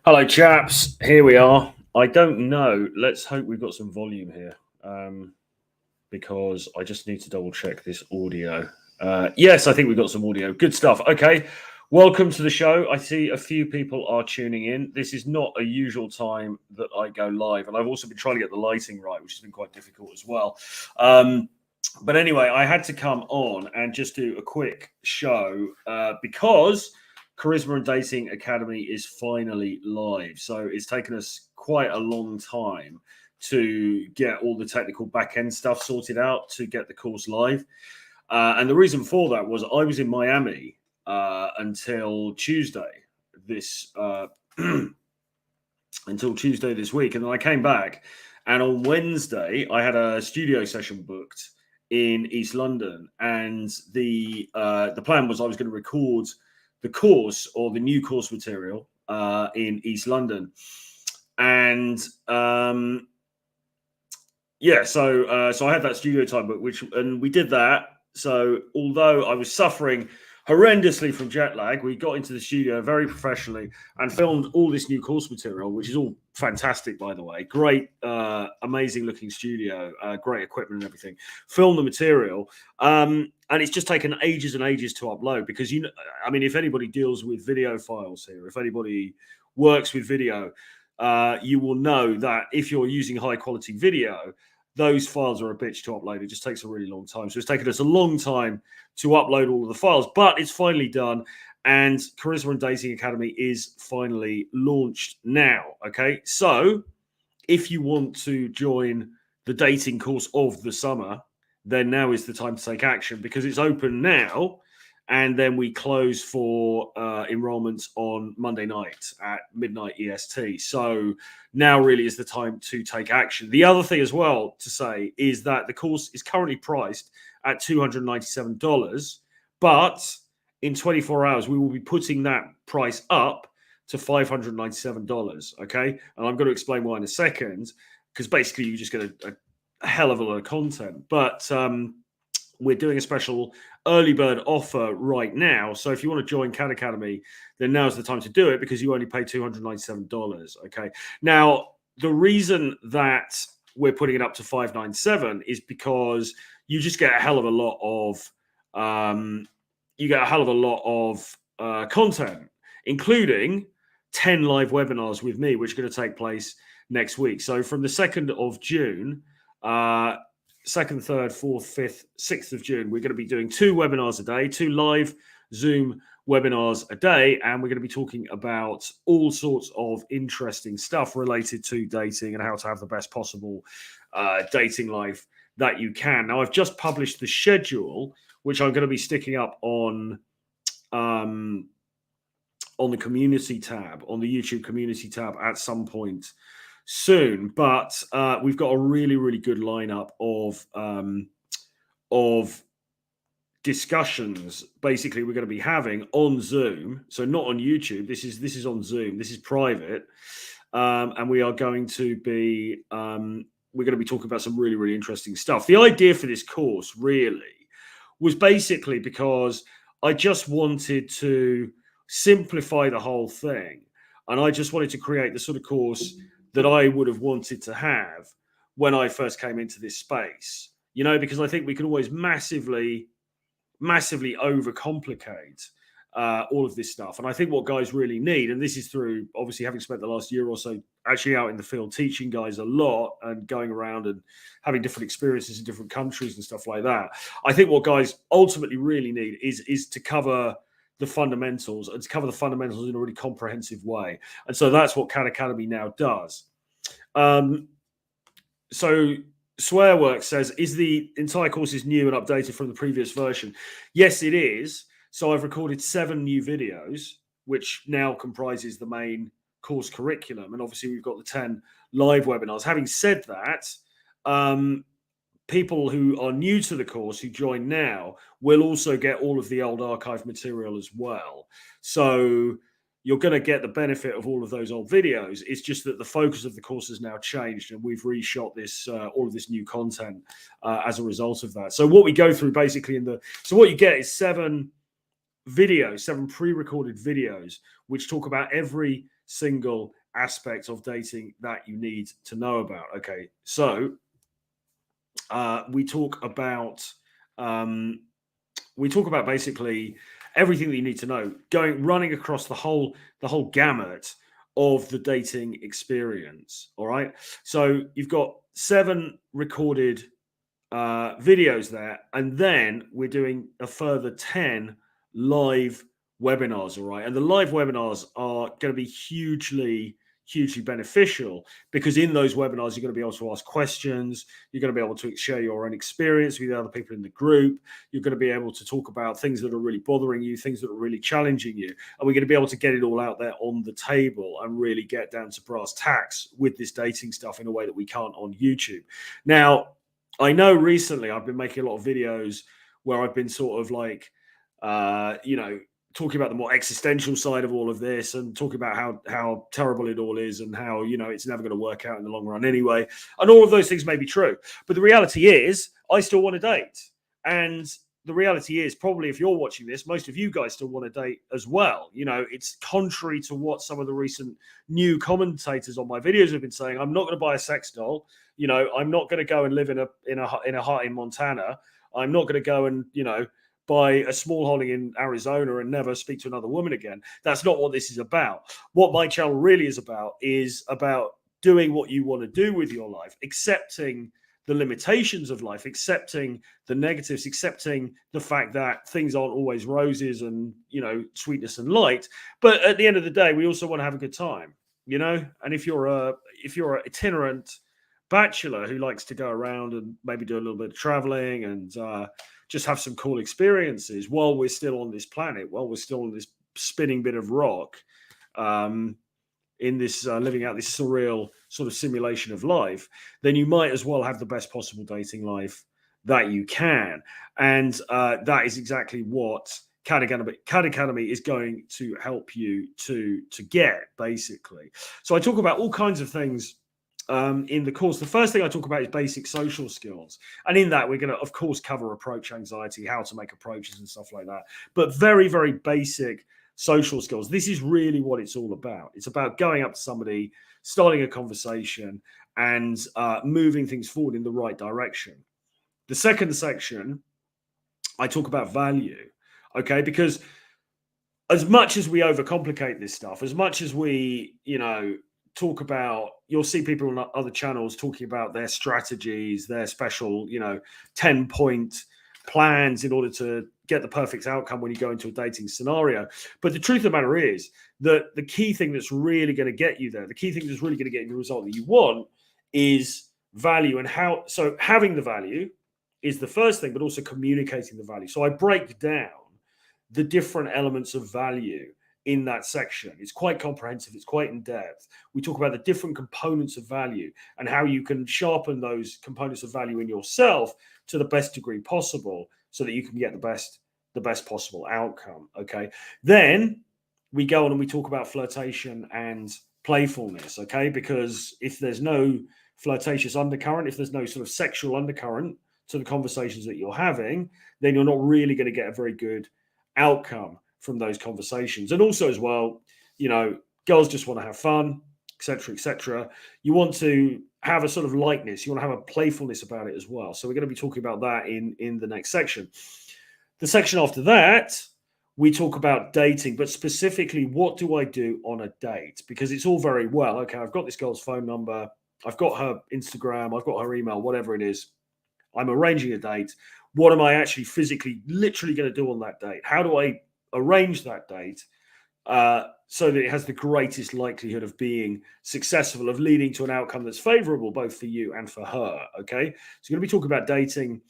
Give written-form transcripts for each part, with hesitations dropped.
Hello, chaps. Here we are. I don't know. Let's hope we've got some volume here, because I just need to double check this audio. Yes, I think we've got some audio. Good stuff. Okay. Welcome to the show. I see a few people are tuning in. This is not a usual time that I go live, and I've also been trying to get the lighting right, which has been quite difficult as well. But anyway, I had to come on and just do a quick show because Charisma and Dating Academy is finally live. So it's taken us quite a long time to get all the technical back-end stuff sorted out to get the course live. And the reason for that was I was in Miami until Tuesday this until Tuesday this week, and then I came back, and on Wednesday I had a studio session booked in East London, and the plan was I was going to record the course or the new course material in East London, and so I had that studio time book, and we did that. So although I was suffering horrendously from jet lag, we got into the studio very professionally and filmed all this new course material, which is all fantastic, by the way. Great, amazing looking studio, great equipment and everything. Filmed the material, and it's just taken ages and ages to upload because, if anybody deals with video files here, if anybody works with video, you will know that if you're using high quality video, those files are a bitch to upload. It just takes a really long time. So it's taken us a long time to upload all of the files, but it's finally done. And Charisma and Dating Academy is finally launched now. Okay. So if you want to join the dating course of the summer, then now is the time to take action because it's open now. And then we close for enrollments on Monday night at midnight EST. So now really is the time to take action. The other thing as well to say is that the course is currently priced at $297, but in 24 hours, we will be putting that price up to $597, okay? And I'm going to explain why in a second, because basically you just get a hell of a lot of content. But we're doing a special early bird offer right now. So if you want to join Khan Academy, then now's the time to do it because you only pay $297. Okay. Now, the reason that we're putting it up to $597 is because you just get a hell of a lot of content, including 10 live webinars with me, which are going to take place next week. So from the 2nd of June, 2nd, 3rd, 4th, 5th, 6th of June, we're going to be doing 2 webinars a day, 2 live Zoom webinars a day, and we're going to be talking about all sorts of interesting stuff related to dating and how to have the best possible dating life that you can. Now, I've just published the schedule, which I'm going to be sticking up on the community tab, on the YouTube community tab at some point soon, but we've got a really, really good lineup of discussions. Basically, we're going to be having on Zoom, so not on YouTube. This is on Zoom. This is private, and we are going to be we're going to be talking about some really, really interesting stuff. The idea for this course really was basically because I just wanted to simplify the whole thing, and I just wanted to create the sort of course that I would have wanted to have when I first came into this space, because I think we can always massively overcomplicate all of this stuff. And I think what guys really need, and this is through obviously having spent the last year or so actually out in the field teaching guys a lot and going around and having different experiences in different countries and stuff like that. I think what guys ultimately really need is to cover the fundamentals and to cover the fundamentals in a really comprehensive way. And so that's what Khan Academy now does. So Swearworks says, is the entire course is new and updated from the previous version? Yes, it is. So I've recorded 7 new videos, which now comprises the main course curriculum. And obviously we've got the 10 live webinars. Having said that, people who are new to the course, who join now, will also get all of the old archive material as well. So you're going to get the benefit of all of those old videos. It's just that the focus of the course has now changed, and we've reshot this, all of this new content as a result of that. So what we go through basically so what you get is 7 videos, 7 pre-recorded videos, which talk about every single aspect of dating that you need to know about. Okay, so we talk about basically everything that you need to know, running across the whole gamut of the dating experience. All right, so you've got 7 recorded videos there, and then we're doing a further 10 live webinars. All right, and the live webinars are going to be hugely beneficial, because in those webinars you're going to be able to ask questions, you're going to be able to share your own experience with the other people in the group, you're going to be able to talk about things that are really bothering you, things that are really challenging you, and we're going to be able to get it all out there on the table and really get down to brass tacks with this dating stuff in a way that we can't on YouTube. Now, I know recently I've been making a lot of videos where I've been sort of like, talking about the more existential side of all of this, and talking about how terrible it all is, and how, it's never going to work out in the long run anyway. And all of those things may be true, but the reality is I still want to date. And the reality is, probably if you're watching this, most of you guys still want to date as well. It's contrary to what some of the recent new commentators on my videos have been saying. I'm not going to buy a sex doll. I'm not going to go and live in a hut in Montana. I'm not going to go and, buy a small holding in Arizona and never speak to another woman again. That's not what this is about. What my channel really is about doing what you want to do with your life, accepting the limitations of life, accepting the negatives, accepting the fact that things aren't always roses and, sweetness and light. But at the end of the day, we also want to have a good time, And if you're an itinerant bachelor who likes to go around and maybe do a little bit of traveling and just have some cool experiences while we're still on this planet, while we're still on this spinning bit of rock, in this living out this surreal sort of simulation of life, then you might as well have the best possible dating life that you can. And that is exactly what Khan Academy is going to help you to get, basically. So I talk about all kinds of things in the course. The first thing I talk about is basic social skills. And in that, we're going to, of course, cover approach anxiety, how to make approaches and stuff like that. But very, very basic social skills. This is really what it's all about. It's about going up to somebody, starting a conversation, and moving things forward in the right direction. The second section, I talk about value, okay? Because as much as we overcomplicate this stuff, as much as we, talk about, you'll see people on other channels talking about their strategies, their special, 10-point plans in order to get the perfect outcome when you go into a dating scenario. But the truth of the matter is that the key thing that's really going to get you there, the key thing that's really going to get you the result that you want, is value. And so having the value is the first thing, but also communicating the value. So I break down the different elements of value in that section. It's quite comprehensive. It's quite in depth. We talk about the different components of value and how you can sharpen those components of value in yourself to the best degree possible, so that you can get the best possible outcome. Okay. Then we go on and we talk about flirtation and playfulness. Okay. Because if there's no flirtatious undercurrent, if there's no sort of sexual undercurrent to the conversations that you're having, then you're not really going to get a very good outcome from those conversations. And also as well, girls just want to have fun, etc., etc. You want to have a sort of lightness. You want to have a playfulness about it as well. So we're going to be talking about that in the next section. The section after that, we talk about dating, but specifically, what do I do on a date? Because it's all very well, okay, I've got this girl's phone number, I've got her Instagram, I've got her email, whatever it is. I'm arranging a date. What am I actually physically, literally going to do on that date? How do I arrange that date so that it has the greatest likelihood of being successful, of leading to an outcome that's favorable both for you and for her? Okay, so you're going to be talking about dating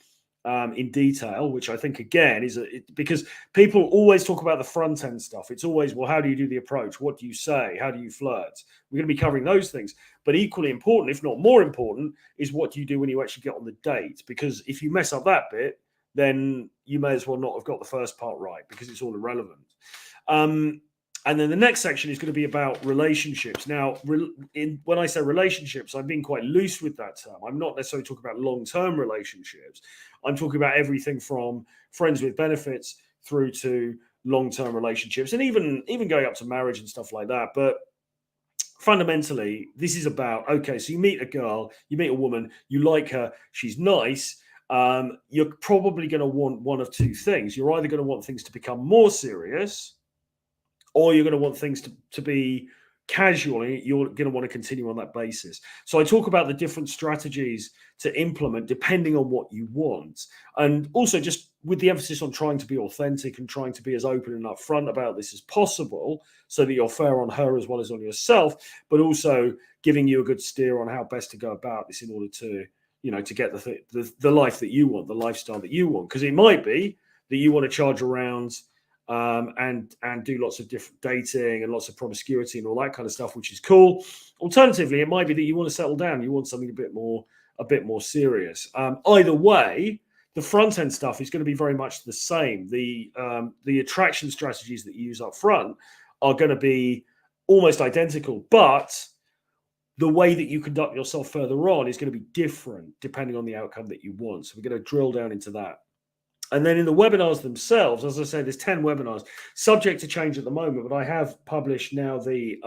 in detail, which I think again is because people always talk about the front end stuff. It's always, well, how do you do the approach? What do you say? How do you flirt? We're going to be covering those things. But equally important, if not more important, is what do you do when you actually get on the date? Because if you mess up that bit, then you may as well not have got the first part right, because it's all irrelevant. And then the next section is going to be about relationships. Now, when I say relationships, I'm being quite loose with that term. I'm not necessarily talking about long-term relationships. I'm talking about everything from friends with benefits through to long-term relationships, and even going up to marriage and stuff like that. But fundamentally, this is about, okay, so you meet a girl, you meet a woman, you like her, she's nice. You're probably going to want one of two things. You're either going to want things to become more serious, or you're going to want things to be casual, and you're going to want to continue on that basis. So I talk about the different strategies to implement depending on what you want, and also just with the emphasis on trying to be authentic and trying to be as open and upfront about this as possible, so that you're fair on her as well as on yourself, but also giving you a good steer on how best to go about this in order to, to get the life that you want, the lifestyle that you want. Because it might be that you want to charge around and do lots of different dating and lots of promiscuity and all that kind of stuff, which is cool. Alternatively, it might be that you want to settle down, you want something a bit more serious. Either way, the front end stuff is going to be very much the same. The attraction strategies that you use up front are going to be almost identical, but the way that you conduct yourself further on is going to be different depending on the outcome that you want. So we're going to drill down into that. And then in the webinars themselves, as I say, there's 10 webinars, subject to change at the moment, but I have published now the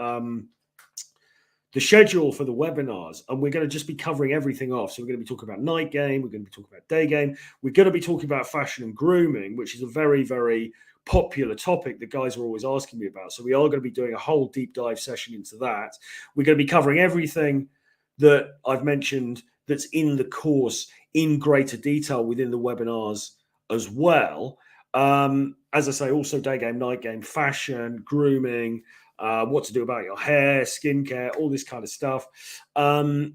schedule for the webinars, and we're going to just be covering everything off. So we're going to be talking about night game, we're going to be talking about day game, we're going to be talking about fashion and grooming, which is a very, very popular topic that guys are always asking me about. So we are going to be doing a whole deep dive session into that. We're going to be covering everything that I've mentioned that's in the course in greater detail within the webinars as well. As I say, also day game, night game, fashion, grooming, what to do about your hair, skincare, all this kind of stuff. And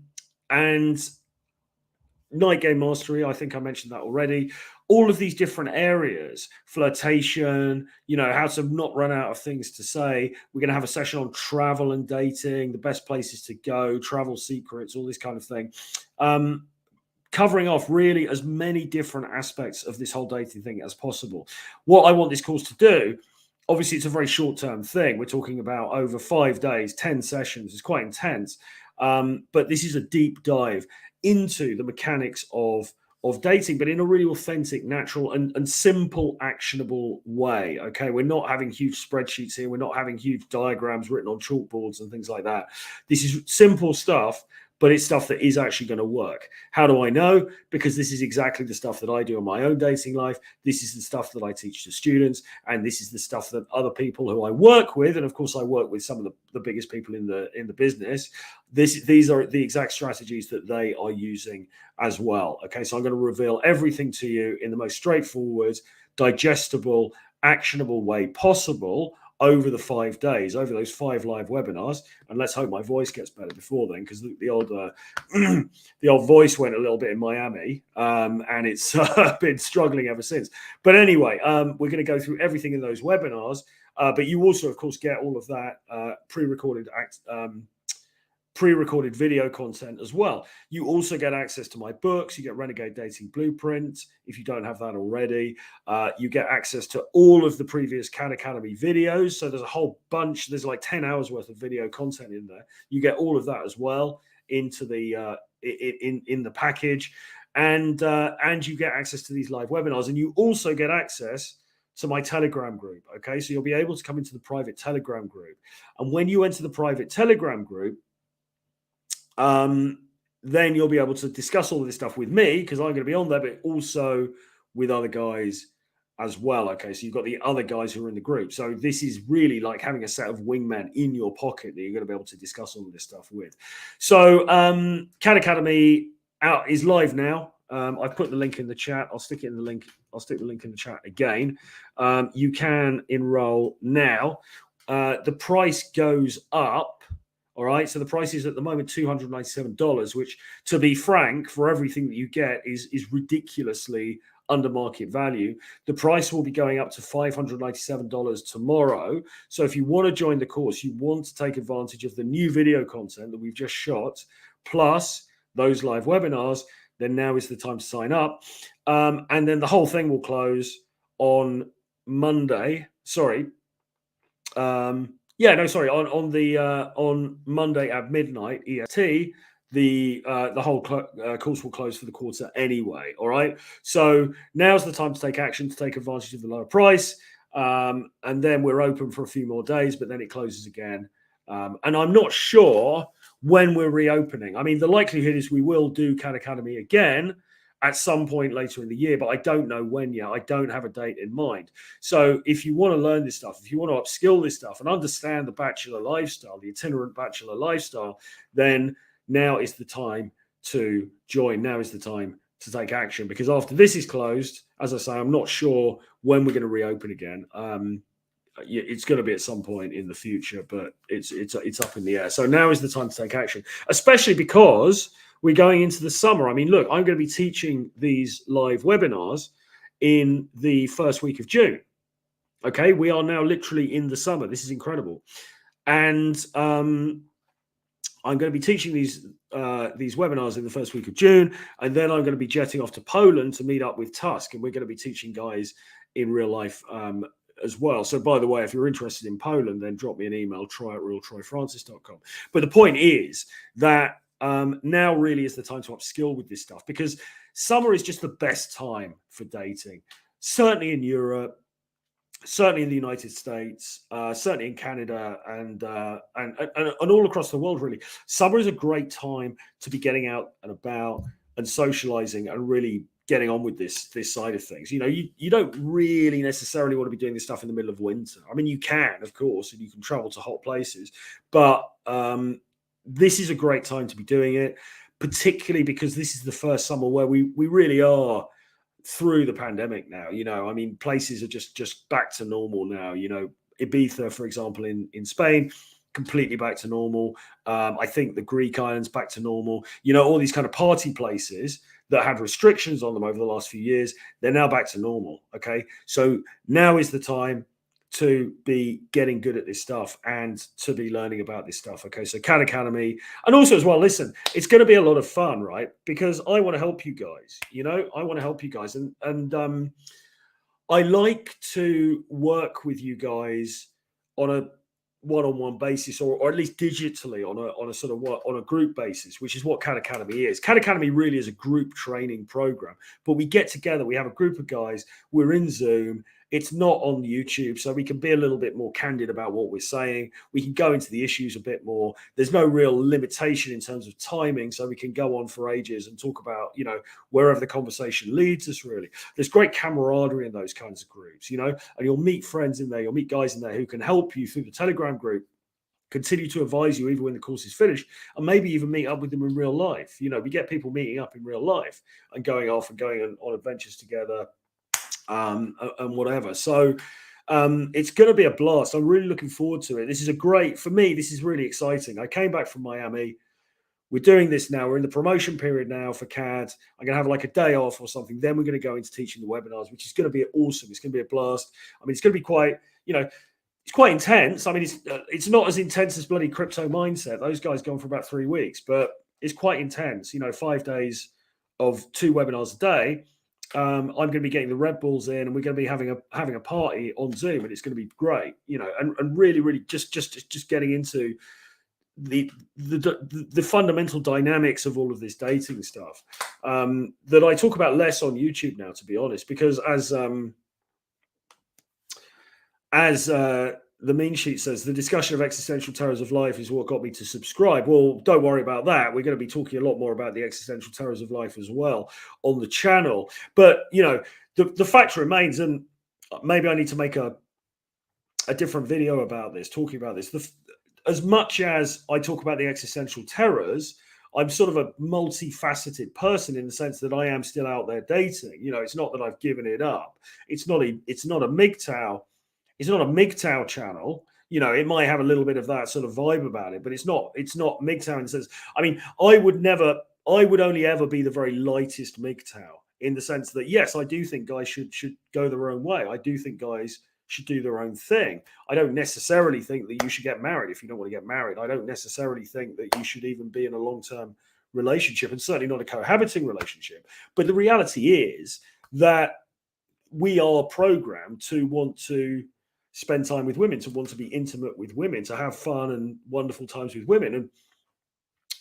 night game mastery, I think I mentioned that already. All of these different areas, flirtation, how to not run out of things to say. We're going to have a session on travel and dating, the best places to go, travel secrets, all this kind of thing. Covering off really as many different aspects of this whole dating thing as possible. What I want this course to do, obviously it's a very short-term thing. We're talking about over 5 days, 10 sessions. It's quite intense. But this is a deep dive into the mechanics of dating, but in a really authentic, natural, and simple, actionable way. Okay, we're not having huge spreadsheets here. We're not having huge diagrams written on chalkboards and things like that. This is simple stuff, but it's stuff that is actually going to work. How do I know? Because this is exactly the stuff that I do in my own dating life. This is the stuff that I teach to students, and this is the stuff that other people who I work with, and of course I work with some of the biggest people in the business. These are the exact strategies that they are using as well. Okay, so I'm going to reveal everything to you in the most straightforward, digestible, actionable way possible over the 5 days, over those 5 live webinars. And let's hope my voice gets better before then, because the old voice went a little bit in Miami, and it's been struggling ever since. But anyway, we're going to go through everything in those webinars, but you also, of course, get all of that pre-recorded video content as well. You also get access to my books. You get Renegade Dating Blueprint if you don't have that already. You get access to all of the previous Khan Academy videos. So there's a whole bunch. There's like 10 hours worth of video content in there. You get all of that as well into the in the package, and you get access to these live webinars, and you also get access to my Telegram group. Okay, so you'll be able to come into the private Telegram group, and when you enter the private Telegram group, then you'll be able to discuss all of this stuff with me, because I'm going to be on there, but also with other guys as well. Okay, so you've got the other guys who are in the group. So this is really like having a set of wingmen in your pocket that you're going to be able to discuss all of this stuff with. So Khan Academy is live now. I've put the link in the chat. I'll stick the link in the chat again. You can enroll now. The price goes up. All right, so the price is at the moment $297, which, to be frank, for everything that you get is ridiculously under market value. The price will be going up to $597 tomorrow. So if you want to join the course, you want to take advantage of the new video content that we've just shot, plus those live webinars, then now is the time to sign up. And then the whole thing will close on Monday. On Monday at midnight EST, the whole course will close for the quarter anyway. All right. So now's the time to take action, to take advantage of the lower price. And then we're open for a few more days, but then it closes again. And I'm not sure when we're reopening. I mean, the likelihood is we will do CAD Academy again at some point later in the year, but I don't know when yet. I don't have a date in mind. So if you want to learn this stuff, if you want to upskill this stuff and understand the bachelor lifestyle, the itinerant bachelor lifestyle, then now is the time to join. Now is the time to take action, because after this is closed, as I say, I'm not sure when we're going to reopen again. It's going to be at some point in the future, but it's up in the air. So now is the time to take action, especially because we're going into the summer. I mean, look, I'm going to be teaching these live webinars in the first week of June. Okay, we are now literally in the summer. This is incredible, and I'm going to be teaching these webinars in the first week of June, and then I'm going to be jetting off to Poland to meet up with Tusk, and we're going to be teaching guys in real life as well. So, by the way, if you're interested in Poland, then drop me an email, try@realtroyfrancis.com. But the point is that now really is the time to upskill with this stuff, because summer is just the best time for dating. Certainly in Europe, certainly in the United States, certainly in Canada, and all across the world. Really, summer is a great time to be getting out and about and socializing and really getting on with this side of things. You know, you don't really necessarily want to be doing this stuff in the middle of winter. I mean, you can, of course, and you can travel to hot places, but this is a great time to be doing it, particularly because this is the first summer where we really are through the pandemic now. You know, I mean, places are just back to normal now. You know, Ibiza, for example, in Spain, completely back to normal. I think the Greek islands back to normal. You know, all these kind of party places that had restrictions on them over the last few years, they're now back to normal. Okay, so now is the time to be getting good at this stuff and to be learning about this stuff. Okay, so CAD Academy, and also as well, listen, it's going to be a lot of fun, right? Because I want to help you guys. You know, I want to help you guys, and I like to work with you guys on a one-on-one basis, or at least digitally on a sort of on a group basis, which is what CAD Academy is. CAD Academy really is a group training program, but we get together, we have a group of guys, we're in Zoom. It's not on YouTube, so we can be a little bit more candid about what we're saying. We can go into the issues a bit more. There's no real limitation in terms of timing, so we can go on for ages and talk about, you know, wherever the conversation leads us, really. There's great camaraderie in those kinds of groups, you know, and you'll meet friends in there, you'll meet guys in there who can help you through the Telegram group, continue to advise you even when the course is finished, and maybe even meet up with them in real life. You know, we get people meeting up in real life and going off and going on adventures together, and whatever. So it's going to be a blast. I'm really looking forward to it. This is for me, this is really exciting. I came back from Miami. We're doing this now. We're in the promotion period now for CAD. I'm going to have like a day off or something. Then we're going to go into teaching the webinars, which is going to be awesome. It's going to be a blast. I mean, it's going to be quite, you know, it's quite intense. I mean, it's not as intense as bloody crypto mindset. Those guys go on for about 3 weeks, but it's quite intense. You know, 5 days of 2 webinars a day. I'm going to be getting the Red Bulls in, and we're going to be having a party on Zoom, and it's going to be great. You know, and really just getting into the fundamental dynamics of all of this dating stuff that I talk about less on YouTube now, to be honest, because as the mean sheet says, the discussion of existential terrors of life is what got me to subscribe. Well, don't worry about that. We're going to be talking a lot more about the existential terrors of life as well on the channel. But, you know, the fact remains, and maybe I need to make a different video about this, talking about this. As much as I talk about the existential terrors, I'm sort of a multifaceted person in the sense that I am still out there dating. You know, it's not that I've given it up. It's not a MGTOW. It's not a MGTOW channel. You know, it might have a little bit of that sort of vibe about it, but it's not MGTOW in the sense. I mean, I would only ever be the very lightest MGTOW in the sense that, yes, I do think guys should go their own way. I do think guys should do their own thing. I don't necessarily think that you should get married if you don't want to get married. I don't necessarily think that you should even be in a long-term relationship, and certainly not a cohabiting relationship. But the reality is that we are programmed to want to spend time with women, to want to be intimate with women, to have fun and wonderful times with women. And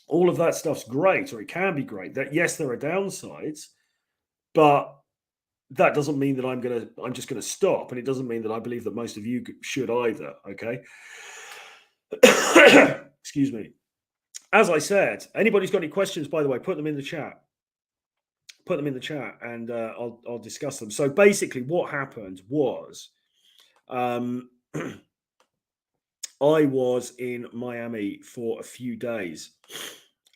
all of that stuff's great, or it can be great. That, yes, there are downsides, but that doesn't mean that I'm just gonna stop, and it doesn't mean that I believe that most of you should either. Okay. Excuse me. As I said, anybody's got any questions, by the way, put them in the chat. Put them in the chat, and I'll discuss them. So basically, what happened was, um, I was in Miami for a few days,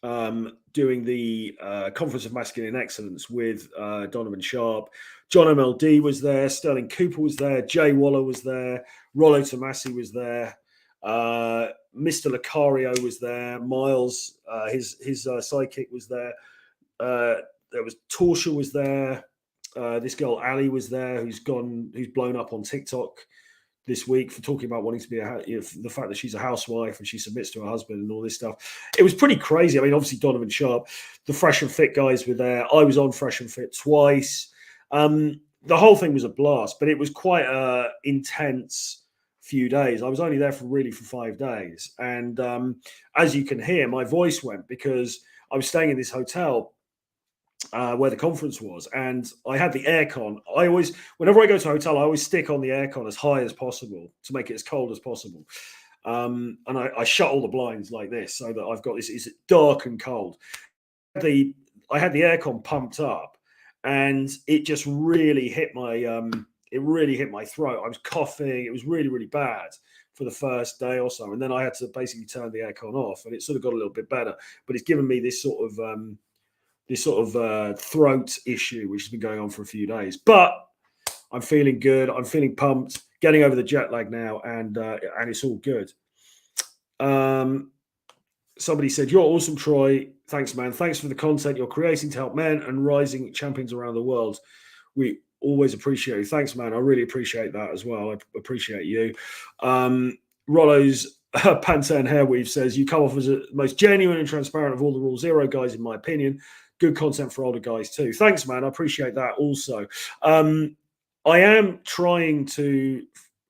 doing the Conference of Masculine Excellence with Donovan Sharp. John MLD was there, Sterling Cooper was there, Jay Waller was there, Rollo Tomasi was there, Mr. Lucario was there, Miles, his sidekick was there. There was Torsha was there. This girl Ali was there, who's blown up on TikTok this week for talking about wanting to be the fact that she's a housewife and she submits to her husband and all this stuff. It was pretty crazy. I mean, obviously Donovan Sharp, the Fresh and Fit guys were there. I was on Fresh and Fit twice. The whole thing was a blast, but it was quite a intense few days. I was only there for 5 days, and as you can hear, my voice went because I was staying in this hotel where the conference was, and I had the aircon. Whenever I go to a hotel, I always stick on the aircon as high as possible to make it as cold as possible. And I shut all the blinds like this so that I've got this. It's dark and cold. I had the aircon pumped up, and it just really hit my throat. I was coughing. It was really, really bad for the first day or so, and then I had to basically turn the aircon off, and it sort of got a little bit better. But it's given me this sort of throat issue, which has been going on for a few days. But I'm feeling good. I'm feeling pumped. Getting over the jet lag now, and it's all good. Somebody said, "You're awesome, Troy. Thanks, man. Thanks for the content you're creating to help men and rising champions around the world. We always appreciate you." Thanks, man. I really appreciate that as well. I appreciate you. Rollo's Pantene Hairweave says, "You come off as the most genuine and transparent of all the Rule Zero guys, in my opinion. Good content for older guys too." Thanks, man. I appreciate that also. I am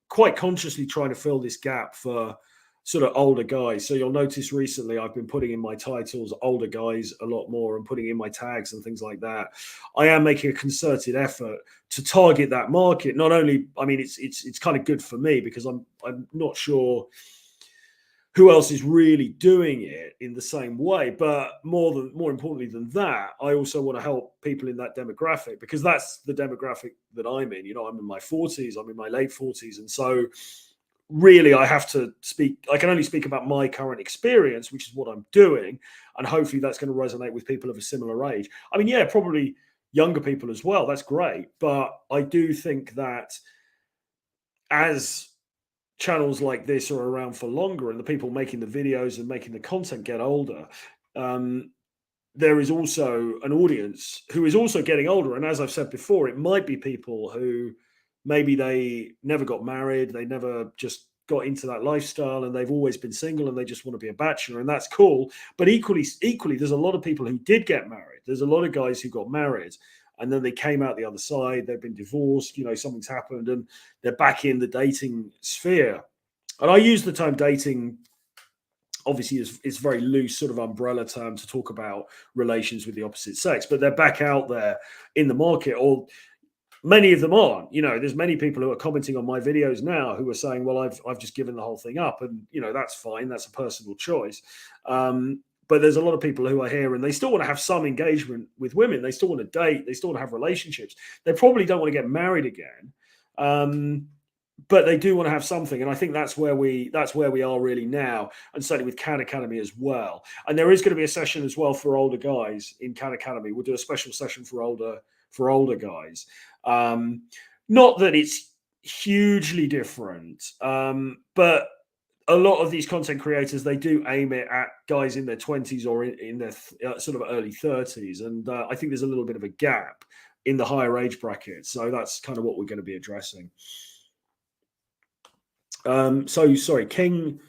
quite consciously trying to fill this gap for sort of older guys. So you'll notice recently I've been putting in my titles older guys a lot more and putting in my tags and things like that. I am making a concerted effort to target that market. Not only, I mean, it's kind of good for me because I'm not sure who else is really doing it in the same way, but more importantly than that, I also want to help people in that demographic because that's the demographic that I'm in. You know, I'm in my 40s, I'm in my late 40s, and so really I have to speak. I can only speak about my current experience, which is what I'm doing, and hopefully that's going to resonate with people of a similar age. I mean, yeah, probably younger people as well. That's great, but I do think that as channels like this are around for longer and the people making the videos and making the content get older, there is also an audience who is also getting older. And as I've said before, it might be people who maybe they never got married, they never just got into that lifestyle, and they've always been single and they just want to be a bachelor, and that's cool. But equally, there's a lot of people who did get married. There's a lot of guys who got married and then they came out the other side, they've been divorced, you know, something's happened, and they're back in the dating sphere. And I use the term dating, obviously, it's very loose sort of umbrella term to talk about relations with the opposite sex, but they're back out there in the market, or many of them aren't. You know, there's many people who are commenting on my videos now who are saying, well, I've just given the whole thing up, and, you know, that's fine. That's a personal choice. But there's a lot of people who are here and they still want to have some engagement with women. They still want to date. They still want to have relationships. They probably don't want to get married again. But they do want to have something. And I think that's where we are really now. And certainly with Khan Academy as well. And there is going to be a session as well for older guys in Khan Academy. We'll do a special session for older guys. Not that it's hugely different, but a lot of these content creators, they do aim it at guys in their 20s or in their sort of early 30s. And I think there's a little bit of a gap in the higher age bracket. So that's kind of what we're going to be addressing. So sorry, King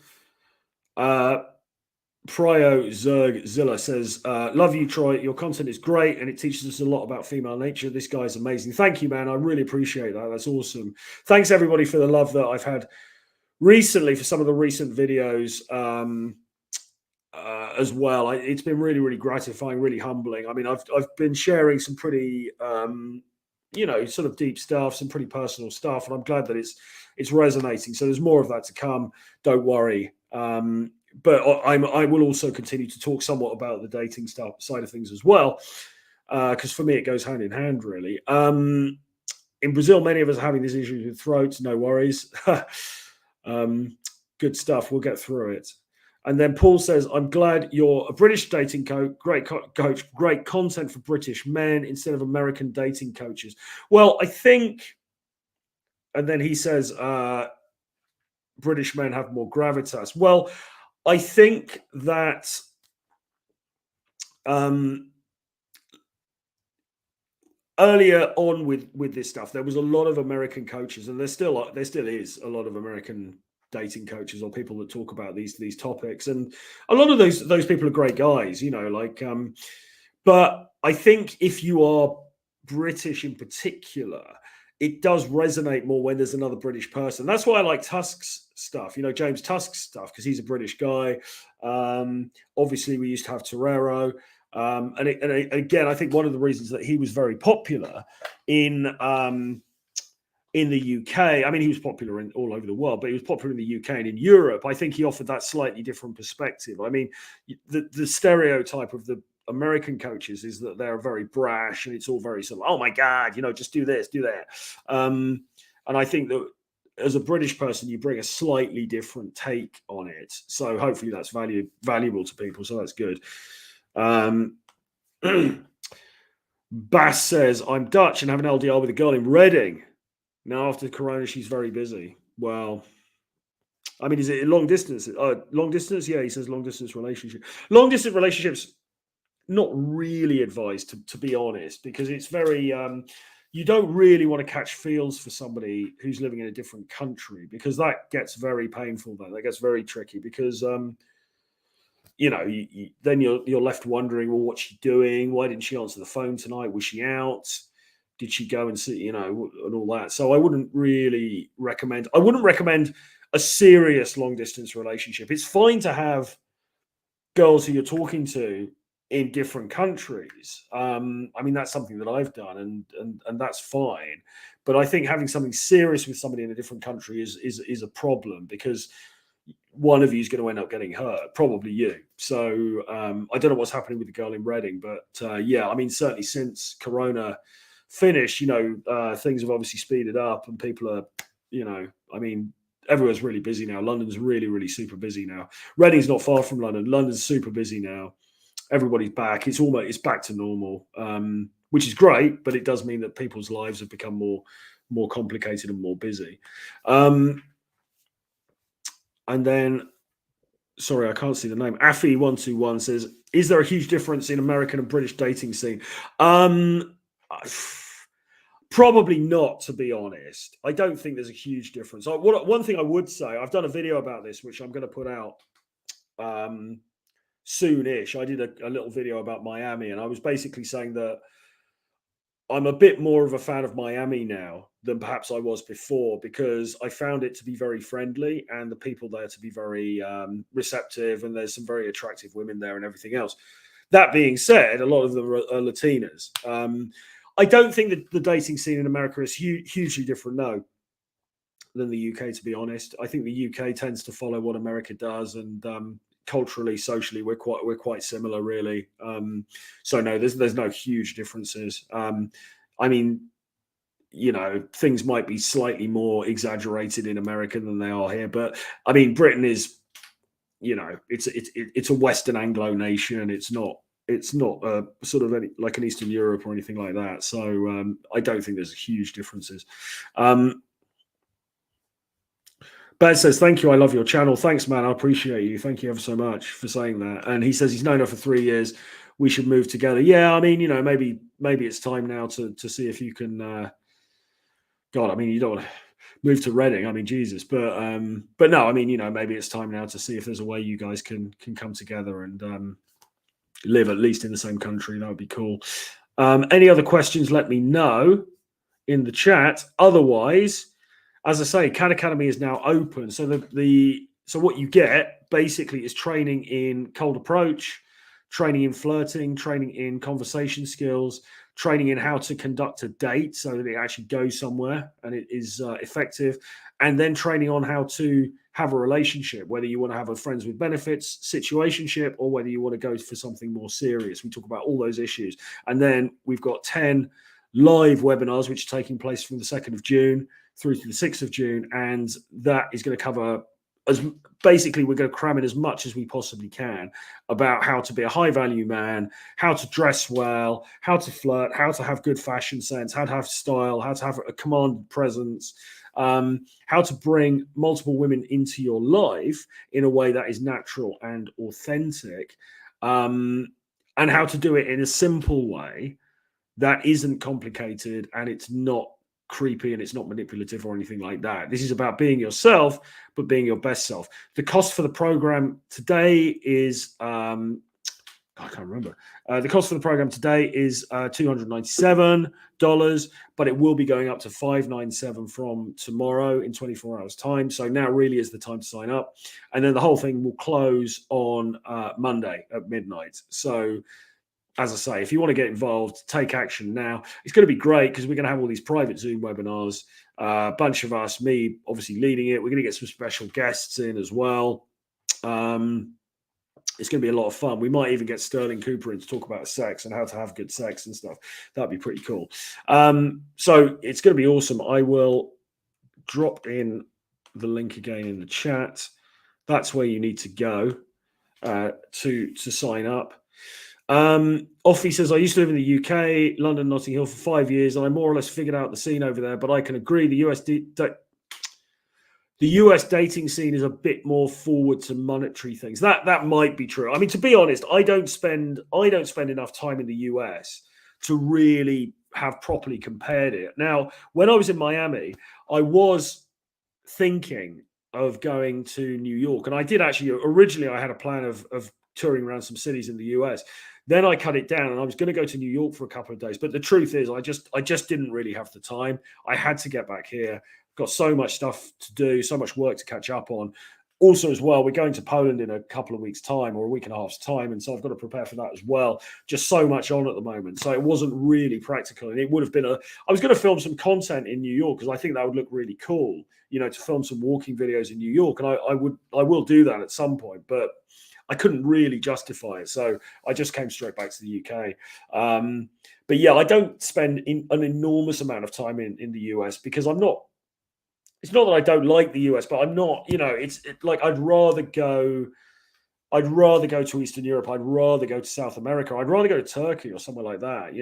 Prio Zerg Zilla says, love you, Troy. Your content is great and it teaches us a lot about female nature. This guy's amazing. Thank you, man. I really appreciate that. That's awesome. Thanks everybody for the love that I've had recently for some of the recent videos as well. It's been really, really gratifying, really humbling. I mean, I've been sharing some pretty sort of deep stuff, some pretty personal stuff, and I'm glad that it's resonating. So there's more of that to come. Don't worry. But I will also continue to talk somewhat about the dating stuff side of things as well, because for me it goes hand in hand, really. In Brazil, many of us are having these issues with throats. No worries. Good stuff. We'll get through it. And then Paul says, I'm glad you're a British dating coach. Great coach. Great content for British men instead of American dating coaches. Well, I think, and then he says, British men have more gravitas. Well, I think that earlier on with this stuff, there was a lot of American coaches, and there still is a lot of American dating coaches or people that talk about these topics, and a lot of those people are great guys, but I think if you are British in particular, it does resonate more when there's another British person. That's why I like Tusk's stuff, James Tusk's stuff, because he's a British guy. Obviously, we used to have Torero. And again, I think one of the reasons that he was very popular in the UK, I mean, he was popular all over the world, but he was popular in the UK and in Europe. I think he offered that slightly different perspective. I mean, the stereotype of the American coaches is that they're very brash and it's all very sort of, oh my God, just do this, do that. And I think that as a British person, you bring a slightly different take on it. So hopefully that's valuable to people. So that's good. Bass says, I'm Dutch and have an LDR with a girl in Reading. Now, after Corona, she's very busy. Well, I mean, is it long distance? Long distance? Yeah, he says long distance relationship. Long distance relationships, not really advised, to be honest, because it's very, you don't really want to catch feels for somebody who's living in a different country, because that gets very painful. That gets very tricky, because then you're left wondering, well, what's she doing? Why didn't she answer the phone tonight? Was she out? Did she go and see, and all that? So I wouldn't really recommend. I wouldn't recommend a serious long distance relationship. It's fine to have girls who you're talking to in different countries. I mean, that's something that I've done, and that's fine. But I think having something serious with somebody in a different country is a problem, because one of you is going to end up getting hurt, probably you. So I don't know what's happening with the girl in Reading, but yeah, I mean, certainly since Corona finished, things have obviously speeded up, and people are, I mean, everyone's really busy now. London's really, really super busy now. Reading's not far from London. London's super busy now. Everybody's back. It's back to normal, which is great, but it does mean that people's lives have become more complicated and more busy. And then, sorry, I can't see the name. Affy121 says, is there a huge difference in American and British dating scene? Probably not, to be honest. I don't think there's a huge difference. One thing I would say, I've done a video about this, which I'm going to put out soon-ish. I did a little video about Miami, and I was basically saying that I'm a bit more of a fan of Miami now than perhaps I was before, because I found it to be very friendly and the people there to be very receptive, and there's some very attractive women there and everything else. That being said, a lot of them are Latinas. I don't think that the dating scene in America is hugely different, no, than the UK, to be honest. I think the UK tends to follow what America does, and culturally, socially, we're quite similar, really. So no, there's no huge differences. I mean, things might be slightly more exaggerated in America than they are here, but I mean, Britain is, it's a Western Anglo nation. It's not sort of like an Eastern Europe or anything like that. So I don't think there's huge differences. Baz says, thank you. I love your channel. Thanks, man. I appreciate you. Thank you ever so much for saying that. And he says he's known her for 3 years. We should move together. Yeah, I mean, maybe it's time now to see if you can. God, I mean, you don't want to move to Reading. I mean, Jesus, but no, I mean, maybe it's time now to see if there's a way you guys can come together and live at least in the same country. That would be cool. Any other questions? Let me know in the chat. Otherwise, as I say, Khan Academy is now open. So so what you get basically is training in cold approach, training in flirting, training in conversation skills, training in how to conduct a date so that it actually goes somewhere and it is effective, and then training on how to have a relationship, whether you want to have a friends with benefits situationship or whether you want to go for something more serious. We talk about all those issues. And then we've got 10 live webinars, which are taking place from the 2nd of June through to the 6th of June. And that is going to cover, as basically we're going to cram in as much as we possibly can about how to be a high value man, how to dress well, how to flirt, how to have good fashion sense, how to have style, how to have a commanding presence, how to bring multiple women into your life in a way that is natural and authentic, and how to do it in a simple way that isn't complicated and it's not creepy and it's not manipulative or anything like that. This is about being yourself, but being your best self. The cost for the program today is I can't remember. The cost for the program today is $297, but it will be going up to $597 from tomorrow in 24 hours time. So now really is the time to sign up. And then the whole thing will close on Monday at midnight. So as I say, if you want to get involved, take action now. It's going to be great because we're going to have all these private Zoom webinars, a bunch of us, me obviously leading it. We're going to get some special guests in as well. It's going to be a lot of fun. We might even get Sterling Cooper in to talk about sex and how to have good sex and stuff. That'd be pretty cool. So it's going to be awesome. I will drop in the link again in the chat. That's where you need to go to sign up. Offie says, I used to live in the UK, London, Notting Hill for 5 years, and I more or less figured out the scene over there, but I can agree the US dating scene is a bit more forward to monetary things. That might be true. I mean, to be honest, I don't spend enough time in the US to really have properly compared it. Now, when I was in Miami, I was thinking of going to New York, and I did actually originally I had a plan of touring around some cities in the US. Then I cut it down and I was going to go to New York for a couple of days. But the truth is, I just didn't really have the time. I had to get back here. Got so much stuff to do, so much work to catch up on. Also, as well, we're going to Poland in a couple of weeks' time or a week and a half's time. And so I've got to prepare for that as well. Just so much on at the moment. So it wasn't really practical. And it would have been I was going to film some content in New York because I think that would look really cool, to film some walking videos in New York. And I will do that at some point. But I couldn't really justify it. So I just came straight back to the UK. But yeah, I don't spend an enormous amount of time in the US because it's not that I don't like the US, but I'm not, like I'd rather go to Eastern Europe. I'd rather go to South America. I'd rather go to Turkey or somewhere like that.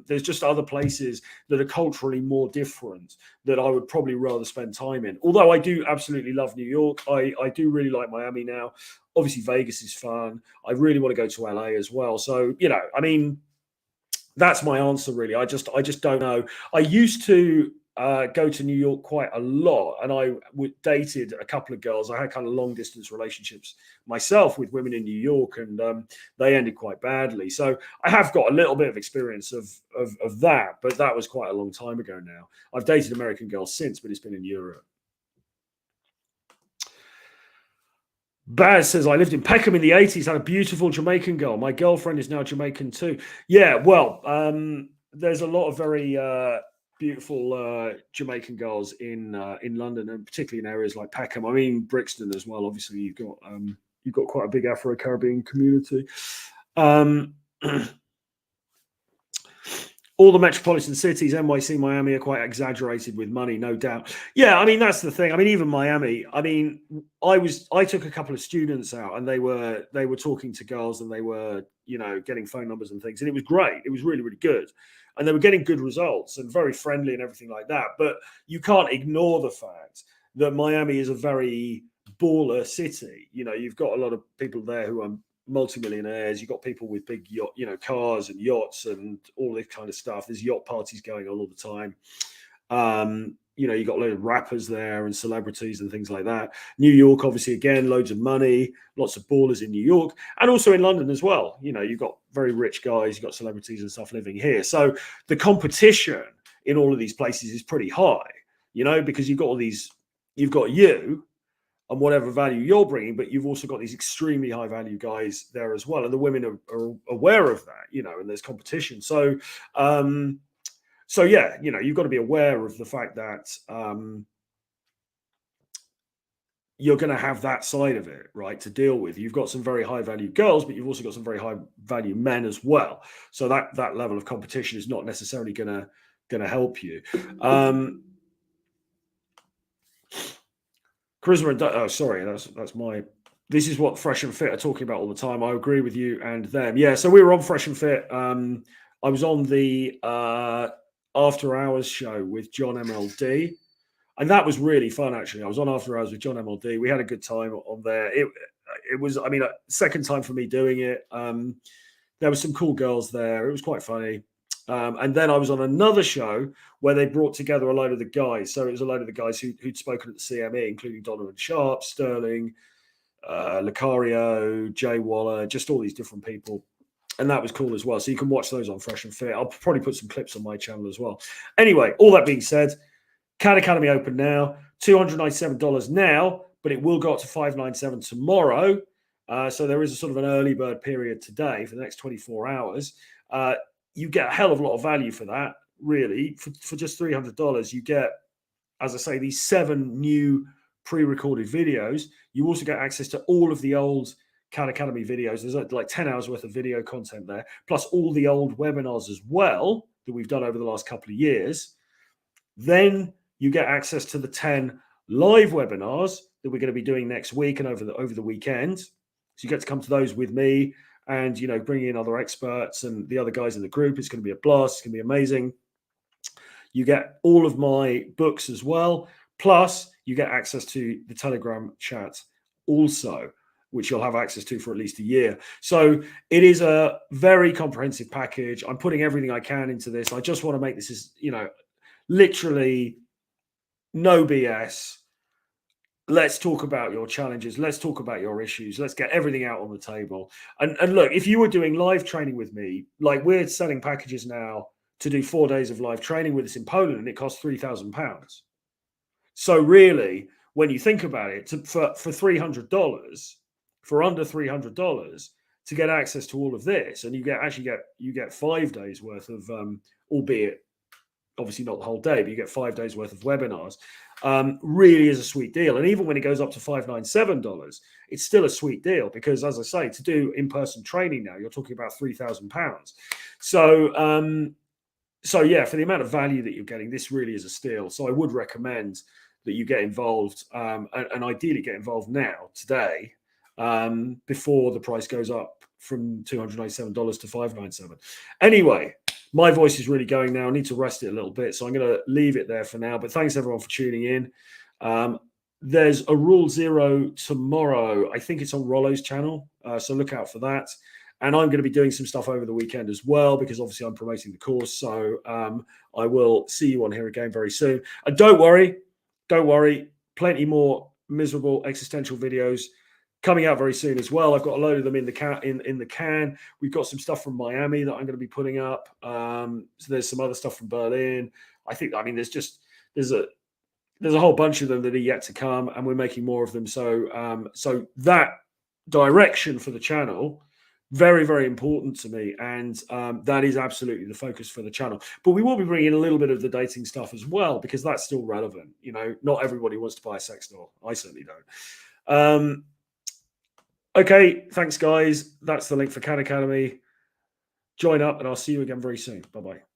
There's just other places that are culturally more different that I would probably rather spend time in. Although I do absolutely love New York. I do really like Miami now. Obviously, Vegas is fun. I really want to go to LA as well. So, that's my answer, really. I just don't know. I used to go to New York quite a lot, and I dated a couple of girls. I had kind of long distance relationships myself with women in New York, and they ended quite badly. So I have got a little bit of experience of that, but that was quite a long time ago now. I've dated American girls since, but it's been in Europe. Baz says, I lived in Peckham in the 80s, had a beautiful Jamaican girl. My girlfriend is now Jamaican too. Yeah, well, there's a lot of very beautiful Jamaican girls in London, and particularly in areas like Peckham. I mean, Brixton as well. Obviously, you've got quite a big Afro-Caribbean community. All the metropolitan cities, NYC, Miami, are quite exaggerated with money, no doubt. Yeah, I mean, that's the thing. I mean, even Miami. I mean, I took a couple of students out, and they were talking to girls, and they were, getting phone numbers and things, and it was great. It was really, really good, and they were getting good results and very friendly and everything like that. But you can't ignore the fact that Miami is a very baller city. You've got a lot of people there who are multimillionaires. You've got people with big yacht, cars and yachts and all this kind of stuff. There's yacht parties going on all the time. You've got a load of rappers there and celebrities and things like that. New York, obviously, again, loads of money, lots of ballers in New York, and also in London as well. You've got very rich guys, you've got celebrities and stuff living here. So the competition in all of these places is pretty high, because you've got you, and whatever value you're bringing, but you've also got these extremely high value guys there as well, and the women are aware of that, and there's competition. So, yeah, you've got to be aware of the fact that you're going to have that side of it, right, to deal with. You've got some very high value girls, but you've also got some very high value men as well. So that level of competition is not necessarily going to help you. Charisma and sorry, that's my. This is what Fresh and Fit are talking about all the time. I agree with you and them. Yeah, so we were on Fresh and Fit. I was on the After Hours show with John MLD. And that was really fun, actually. I was on After Hours with John MLD. We had a good time on there. It was, I mean, second time for me doing it. There were some cool girls there. It was quite funny. And then I was on another show where they brought together a load of the guys. So it was a load of the guys who'd spoken at the CME, including Donovan Sharp, Sterling, Lucario, Jay Waller, just all these different people. And that was cool as well. So you can watch those on Fresh and Fit. I'll probably put some clips on my channel as well. Anyway, all that being said, Khan Academy open now, $297 now, but it will go up to $597 tomorrow. So there is a sort of an early bird period today for the next 24 hours. You get a hell of a lot of value for that, really. For just $300, you get, as I say, these 7 new pre-recorded videos. You also get access to all of the old Khan Academy videos. There's like 10 hours worth of video content there, plus all the old webinars as well that we've done over the last couple of years. Then you get access to the 10 live webinars that we're going to be doing next week and over the weekend. So you get to come to those with me and, bring in other experts and the other guys in the group. It's going to be a blast. It's going to be amazing. You get all of my books as well. Plus, you get access to the Telegram chat also, which you'll have access to for at least a year. So it is a very comprehensive package. I'm putting everything I can into this. I just want to make this as, literally no BS. Let's talk about your challenges. Let's talk about your issues. Let's get everything out on the table. And look, if you were doing live training with me, like we're selling packages now to do 4 days of live training with us in Poland, and it costs £3,000. So really, when you think about it, for $300, for under $300, to get access to all of this, and you get 5 days worth of, albeit obviously not the whole day, but you get 5 days worth of webinars. Really is a sweet deal. And even when it goes up to $597, it's still a sweet deal because, as I say, to do in-person training now, you're talking about £3,000. So yeah, for the amount of value that you're getting, this really is a steal. So I would recommend that you get involved and ideally get involved now, today, before the price goes up from $297 to $597. Anyway, my voice is really going now. I need to rest it a little bit, so I'm going to leave it there for now. But thanks, everyone, for tuning in. There's a Rule Zero tomorrow. I think it's on Rollo's channel, so look out for that. And I'm going to be doing some stuff over the weekend as well, because obviously I'm promoting the course. So I will see you on here again very soon. And don't worry, plenty more miserable existential videos coming out very soon as well. I've got a load of them in the can. We've got some stuff from Miami that I'm going to be putting up. So there's some other stuff from Berlin. There's a whole bunch of them that are yet to come, and we're making more of them. So that direction for the channel, very, very important to me, and that is absolutely the focus for the channel. But we will be bringing in a little bit of the dating stuff as well, because that's still relevant. Not everybody wants to buy a sex doll. I certainly don't. Okay, thanks, guys. That's the link for Khan Academy. Join up, and I'll see you again very soon. Bye-bye.